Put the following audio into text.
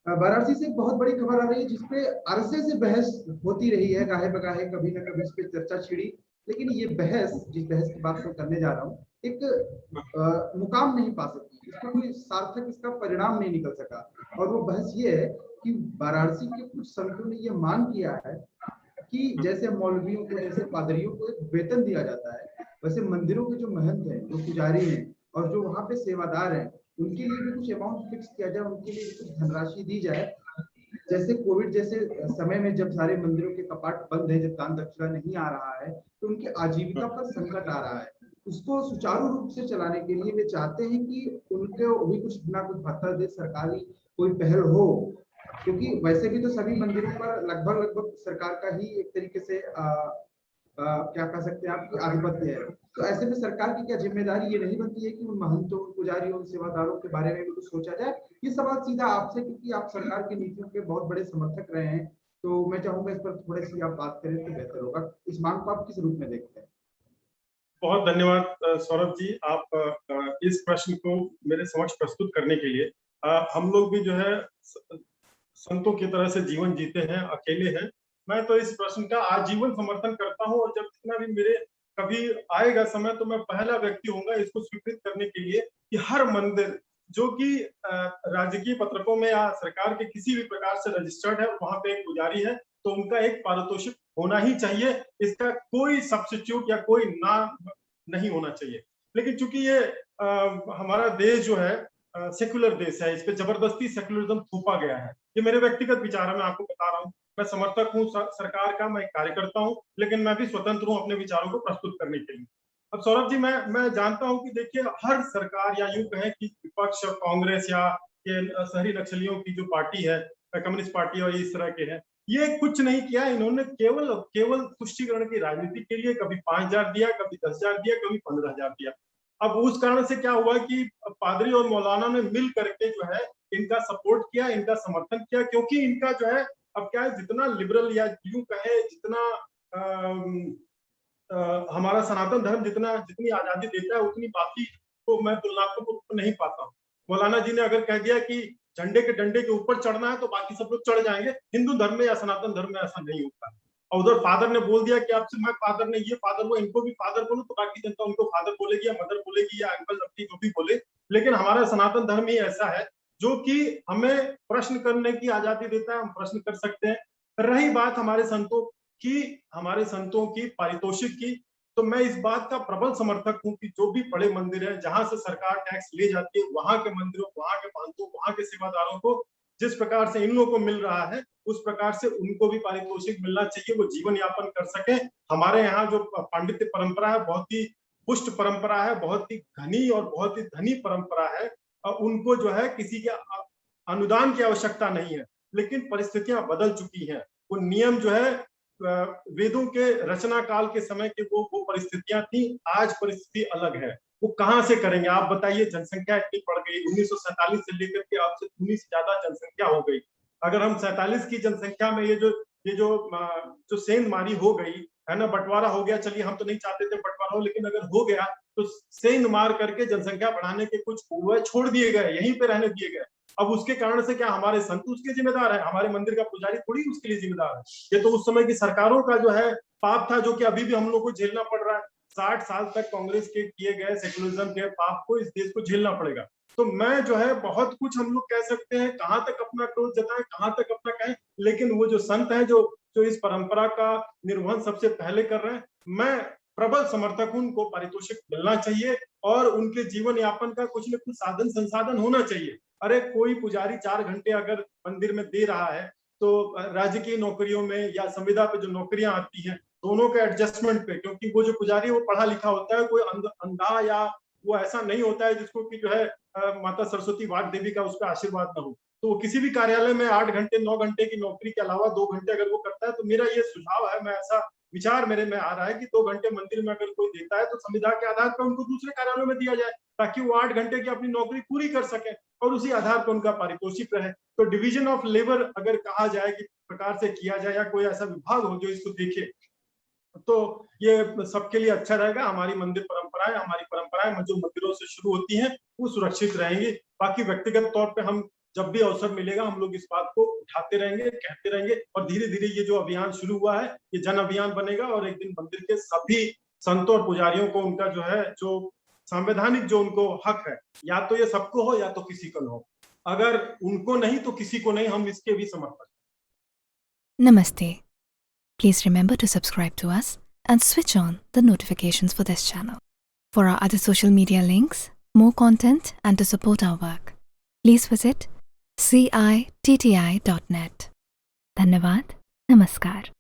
वाराणसी से एक बहुत बड़ी खबर आ रही है जिसपे अरसे से बहस होती रही है, गाहे बगाहे कभी ना कभी इस पे चर्चा छिड़ी। लेकिन ये बहस, जिस बहस की बात मैं करने जा रहा हूँ, एक मुकाम नहीं पा सकी, इसका कोई सार्थक इसका परिणाम नहीं निकल सका। और वो बहस ये है कि वाराणसी के कुछ संतों ने ये मांग किया है कि जैसे मौलवियों को, जैसे पादरियों को एक वेतन दिया जाता है, वैसे मंदिरों के जो महंत हैं, जो पुजारी हैं और जो वहां पे सेवादार हैं, उनके लिए भी कुछ अमाउंट फिक्स किया जाए, उनके लिए कुछ धनराशि दी जाए। जैसे कोविड जैसे समय में जब सारे मंदिरों के कपाट बंद है, जब दान दक्षिणा नहीं आ रहा है, तो उनकी आजीविका पर संकट आ रहा है। उसको सुचारू रूप से चलाने के लिए वे चाहते हैं कि उनको भी कुछ ना कुछ भत्ता दे, सरकारी कोई पहल हो। क्योंकि वैसे भी तो सभी मंदिरों पर लगभग लगभग सरकार का ही एक तरीके से क्या कह सकते हैं आपकी आधिपत्य है। तो ऐसे में सरकार की क्या जिम्मेदारी ये नहीं बनती है कि उन महंतों, पुजारियों, उन सेवादारों के बारे में भी कुछ सोचा जाए? ये सवाल सीधा आपसे, क्योंकि आप सरकार की नीतियों के बहुत बड़े समर्थक रहे हैं, तो मैं चाहूंगा इस पर थोड़ी सी आप बात करें तो बेहतर होगा। इस मांग को आप किस रूप में देखते हैं? बहुत धन्यवाद सौरभ जी, आप इस प्रश्न को मेरे समक्ष प्रस्तुत करने के लिए। हम लोग भी जो है संतों की तरह से जीवन जीते हैं, अकेले हैं। मैं तो इस प्रश्न का आजीवन समर्थन करता हूं, और जब जितना भी मेरे कभी आएगा समय तो मैं पहला व्यक्ति होऊंगा इसको स्वीकृत करने के लिए कि हर मंदिर जो कि राजकीय पत्रकों में या सरकार के किसी भी प्रकार से रजिस्टर्ड है, वहां पे एक पुजारी है, तो उनका एक पारितोषिक होना ही चाहिए। इसका कोई सब्स्टिट्यूट या कोई ना नहीं होना चाहिए। लेकिन चूंकि ये हमारा देश जो है सेक्युलर देश है, इस पे जबरदस्ती सेक्युलरिज्म थोपा गया है। ये मेरे व्यक्तिगत विचार है, मैं आपको बता रहा हूँ। मैं समर्थक हूँ सरकार का, मैं कार्यकर्ता हूँ, लेकिन मैं भी स्वतंत्र हूँ अपने विचारों को प्रस्तुत करने के लिए। अब सौरभ जी, मैं जानता हूँ कि देखिए हर सरकार, या यूं कहें कि विपक्ष, कांग्रेस या ये शहरी नक्सलियों की जो पार्टी है, कम्युनिस्ट पार्टी और इस तरह के हैं, ये कुछ नहीं किया। इन्होंने केवल केवल तुष्टिकरण की राजनीति के लिए कभी 5,000 दिया, कभी 10,000 दिया, कभी 15,000 दिया। अब उस कारण से क्या हुआ कि पादरी और मौलाना ने मिल करके जो है इनका सपोर्ट किया, इनका समर्थन किया, क्योंकि इनका जो है अब क्या है, जितना लिबरल या यूं कहे जितना हमारा सनातन धर्म जितना जितनी आजादी देता है, उतनी बाकी तो मैं तुलनात्मक रूप से नहीं पाता हूँ। मौलाना जी ने अगर कह दिया कि झंडे के डंडे के ऊपर चढ़ना है तो बाकी सब लोग चढ़ जाएंगे। हिंदू धर्म में या सनातन धर्म में ऐसा नहीं होता। और उधर फादर ने बोल दिया कि आपसे मैं फादर ने ये फादर वो, इनको भी फादर बोलो, तो बाकी जनता उनको फादर बोलेगी या मदर बोलेगी या अंकल आंटी जो भी बोले। लेकिन हमारा सनातन धर्म ही ऐसा है जो कि हमें प्रश्न करने की आजादी देता है, हम प्रश्न कर सकते हैं। रही बात हमारे संतों की पारितोषिक की, तो मैं इस बात का प्रबल समर्थक हूं कि जो भी बड़े मंदिर है जहां से सरकार टैक्स ले जाती है, वहां के मंदिरों, वहां के महंतों, वहां के सेवादारों को जिस प्रकार से इन लोगों को मिल रहा है, उस प्रकार से उनको भी पारितोषिक मिलना चाहिए, वो जीवन यापन कर सके। हमारे यहाँ जो पांडित्य परंपरा है, बहुत ही पुष्ट परंपरा है, बहुत ही घनी और बहुत ही धनी परंपरा है, और उनको जो है किसी के अनुदान की आवश्यकता नहीं है। लेकिन परिस्थितियां बदल चुकी हैं। वो नियम जो है वेदों के रचना काल के समय के वो परिस्थितियां थी, आज परिस्थिति अलग है। वो कहां से करेंगे आप बताइए? जनसंख्या इतनी बढ़ गई, 1947 से लेकर के अब से 19 से ज्यादा जनसंख्या हो गई। अगर हम 47 की जनसंख्या में ये जो सेंधमारी हो गई है ना, बंटवारा हो गया, चलिए हम तो नहीं चाहते थे बंटवारा हो, लेकिन अगर हो गया तो सेंध मार करके जनसंख्या बढ़ाने के कुछ हुए छोड़ दिए गए, यहीं पे रहने दिए गए। अब उसके कारण से क्या हमारे संत उसके जिम्मेदार है? हमारे मंदिर का पुजारी थोड़ी उसके लिए जिम्मेदार है। ये तो उस समय की सरकारों का जो है पाप था, जो कि अभी भी हम लोग को झेलना पड़ रहा है। 60 साल तक कांग्रेस के किए गए सेकुलरिज्म के पाप को इस देश को झेलना पड़ेगा। तो मैं जो है बहुत कुछ हम लोग कह सकते हैं, कहां तक अपना क्रोध जताएं, कहां तक अपना कहें, लेकिन वो जो संत है जो जो इस परंपरा का निर्वहन सबसे पहले कर रहे हैं, मैं प्रबल समर्थक हूं। उनको पारितोषिक मिलना चाहिए और उनके जीवन यापन का कुछ न कुछ साधन संसाधन होना चाहिए। अरे कोई पुजारी 4 घंटे अगर मंदिर में दे रहा है, तो राजकीय नौकरियों में या संविदा पे जो नौकरियां आती हैं, दोनों के एडजस्टमेंट पे, क्योंकि वो जो पुजारी वो पढ़ा लिखा होता है, कोई अंधा या वो ऐसा नहीं होता है जिसको कि जो है माता सरस्वती वाट देवी का उस पर आशीर्वाद ना हो। तो वो किसी भी कार्यालय में 8 घंटे 9 घंटे की नौकरी के अलावा 2 घंटे अगर वो करता है, तो मेरा ये सुझाव है, मैं ऐसा विचार मेरे में आ रहा है कि 2 घंटे मंदिर में अगर कोई देता है तो संविदा के आधार पर उनको दूसरे कार्यालयों में दिया जाए, ताकि वो 8 घंटे की अपनी नौकरी पूरी कर सके और उसी आधार पर उनका पारितोषिक रहे। तो डिवीजन ऑफ लेबर अगर कहा जाए कि प्रकार से किया जाए, या कोई ऐसा विभाग हो जो इसको देखे, तो ये सबके लिए अच्छा रहेगा। हमारी परंपराएं जो मंदिरों से शुरू होती हैं वो सुरक्षित रहेंगी। बाकी व्यक्तिगत तौर पे हम जब भी अवसर मिलेगा हम लोग इस बात को उठाते रहेंगे, कहते रहेंगे, और धीरे धीरे ये जो अभियान शुरू हुआ है ये जन अभियान बनेगा, और एक दिन मंदिर के सभी संतों और पुजारियों को उनका जो है, जो संवैधानिक जो उनको हक है, या तो ये सबको हो या तो किसी को न हो, अगर उनको नहीं तो किसी को नहीं, हम इसके भी समर्थक। Namaste. Please remember to subscribe to us and switch on the notifications for this channel. For our other social media links, more content, and to support our work, please visit citti.net. Dhanyavad. Namaskar.